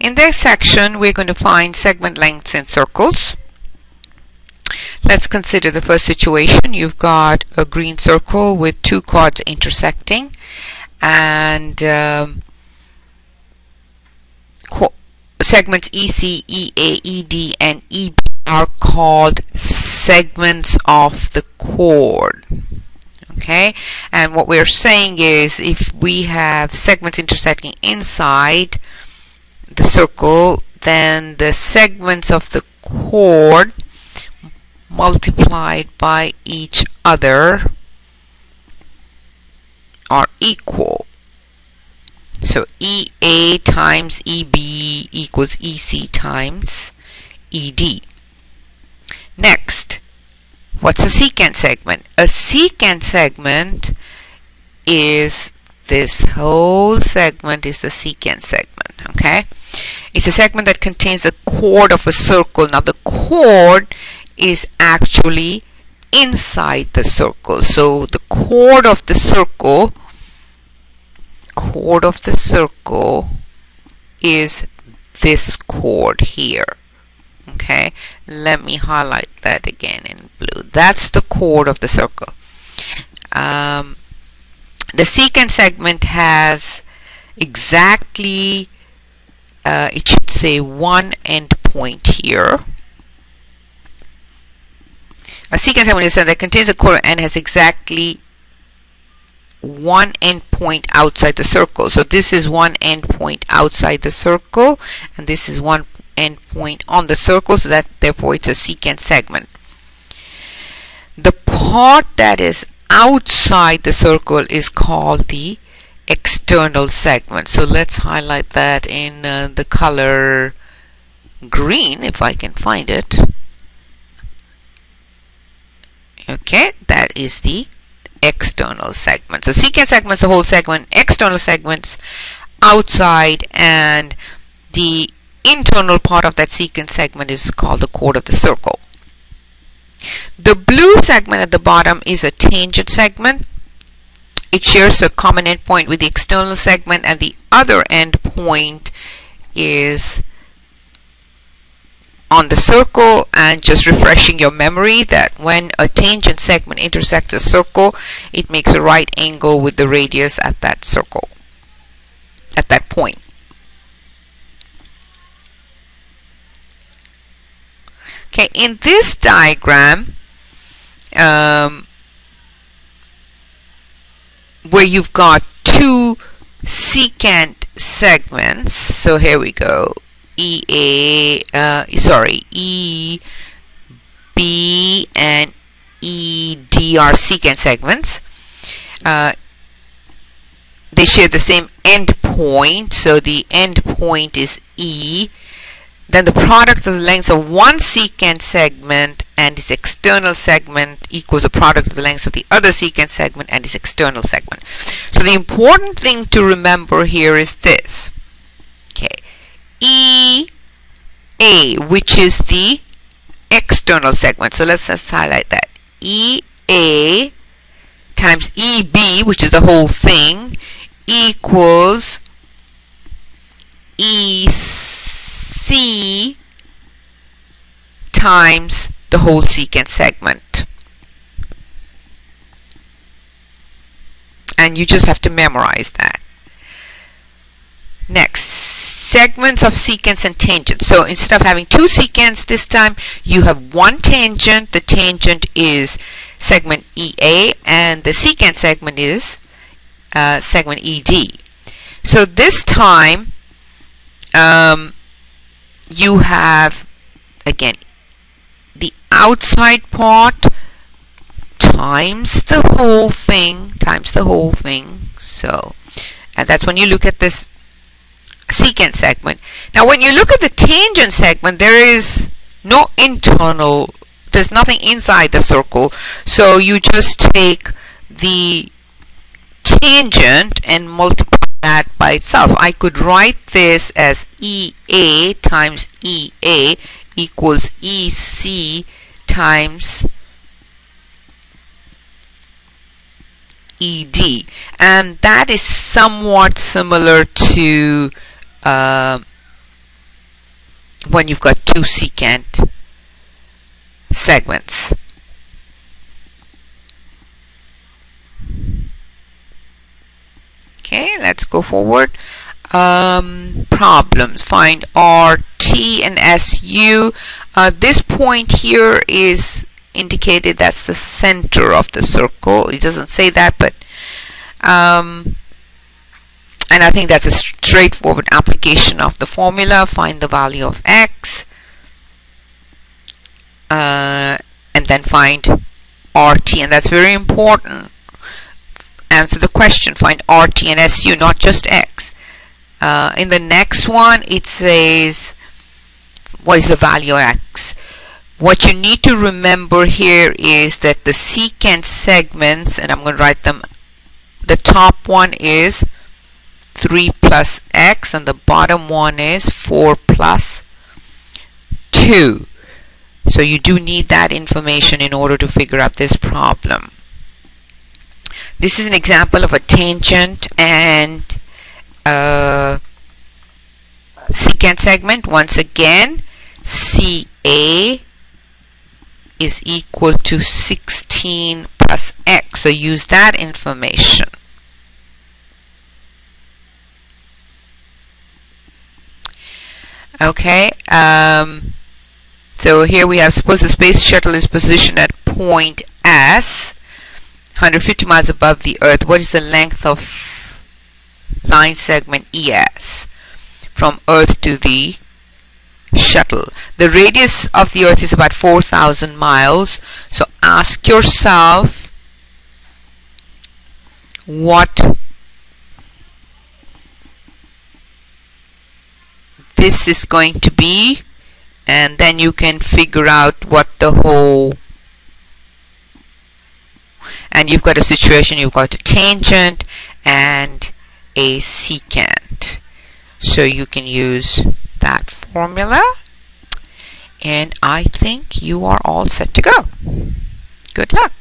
In this section, we're going to find segment lengths in circles. Let's consider the first situation. You've got a green circle with two chords intersecting, and segments EC, EA, ED, and EB are called segments of the chord. Okay, and what we're saying is if we have segments intersecting inside the circle, then the segments of the chord multiplied by each other are equal. So EA times EB equals EC times ED. Next, what's a secant segment? A secant segment is this whole segment is the secant segment. Okay, it's a segment that contains a chord of a circle. Now the chord is actually inside the circle, so the chord of the circle is this chord here. Okay, let me highlight that again in blue. That's the chord of the circle. The secant segment has exactly it should say one endpoint here. A secant segment is that contains a chord and has exactly one endpoint outside the circle. So this is one endpoint outside the circle, and this is one endpoint on the circle, so that therefore it's a secant segment. The part that is outside the circle is called the external segment. So let's highlight that in the color green if I can find it. Okay, that is the external segment. So secant segments the whole segment, external segments outside, and the internal part of that secant segment is called the chord of the circle. The blue segment at the bottom is a tangent segment. It shares a common endpoint with the external segment, and the other endpoint is on the circle. And just refreshing your memory that when a tangent segment intersects a circle, it makes a right angle with the radius at that circle, at that point. Okay, in this diagram, where you've got two secant segments, so here we go. EB and ED are secant segments. They share the same endpoint, so the endpoint is E. Then the product of the lengths of one secant segment and its external segment equals the product of the lengths of the other secant segment and its external segment. So the important thing to remember here is this. Okay, EA, which is the external segment. So let's just highlight that. EA times EB, which is the whole thing, equals EC times the whole secant segment. And you just have to memorize that. Next, segments of secants and tangents. So instead of having two secants this time, you have one tangent. The tangent is segment EA, and the secant segment is segment ED. So this time you have again the outside part times the whole thing, so, and that's when you look at this secant segment. Now when you look at the tangent segment, there is no internal, there's nothing inside the circle, so you just take the tangent and multiply that by itself. I could write this as EA times EA equals EC times ED, and that is somewhat similar to when you've got two secant segments. Okay, let's go forward. Problems. Find RT and SU. This point here is indicated, that's the center of the circle. It doesn't say that, but and I think that's a straightforward application of the formula. Find the value of x, and then find RT, and that's very important. Answer the question, find RT and SU, not just x. In the next one, it says, what is the value of x? What you need to remember here is that the secant segments, and I'm going to write them, the top one is 3 plus x, and the bottom one is 4 plus 2. So you do need that information in order to figure out this problem. This is an example of a tangent and secant segment. Once again, CA is equal to 16 plus x. So use that information. Okay. So here we have, suppose the space shuttle is positioned at point S, 150 miles above the Earth. What is the length of line segment ES from Earth to the shuttle? The radius of the Earth is about 4,000 miles. So ask yourself what this is going to be, and then you can figure out what the whole, and you've got a situation, you've got a tangent and a secant. So you can use that formula, and I think you are all set to go. Good luck.